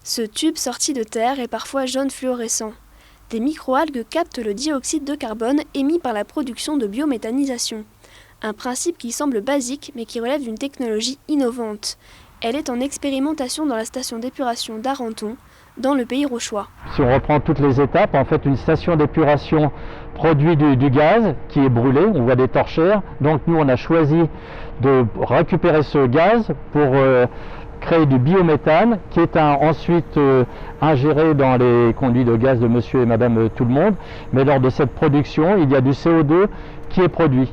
Ce tube sorti de terre est parfois jaune fluorescent. Des microalgues captent le dioxyde de carbone émis par la production de biométhanisation. Un principe qui semble basique mais qui relève d'une technologie innovante. Elle est en expérimentation dans la station d'épuration d'Arenton, dans le Pays Rauchois. Si on reprend toutes les étapes, en fait une station d'épuration produit du gaz qui est brûlé, on voit des torchères. Donc nous on a choisi de récupérer ce gaz pour créer du biométhane qui est ensuite ingéré dans les conduits de gaz de monsieur et madame tout le monde. Mais lors de cette production, il y a du CO2 qui est produit.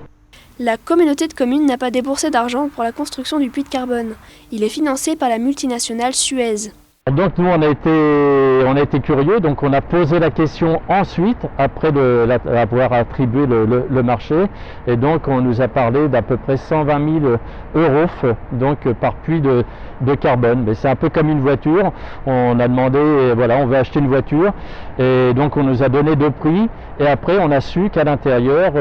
La communauté de communes n'a pas déboursé d'argent pour la construction du puits de carbone. Il est financé par la multinationale Suez. Donc nous on a été curieux, donc on a posé la question ensuite, après avoir attribué le marché, et donc on nous a parlé d'à peu près 120 000 euros donc, par puits de carbone. Mais c'est un peu comme une voiture, on a demandé, voilà, on veut acheter une voiture, et donc on nous a donné 2 prix, et après on a su qu'à l'intérieur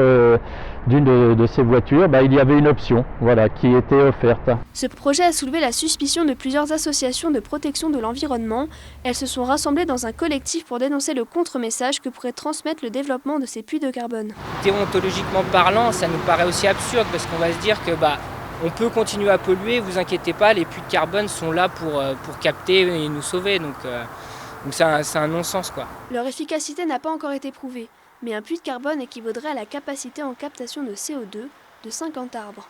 d'une de ces voitures, il y avait une option, voilà, qui était offerte. Ce projet a soulevé la suspicion de plusieurs associations de protection de l'environnement. Elles se sont rassemblées dans un collectif pour dénoncer le contre-message que pourrait transmettre le développement de ces puits de carbone. Déontologiquement parlant, ça nous paraît aussi absurde parce qu'on va se dire que on peut continuer à polluer, vous inquiétez pas, les puits de carbone sont là pour capter et nous sauver, donc c'est un non-sens, quoi. Leur efficacité n'a pas encore été prouvée, mais un puits de carbone équivaudrait à la capacité en captation de CO2 de 50 arbres.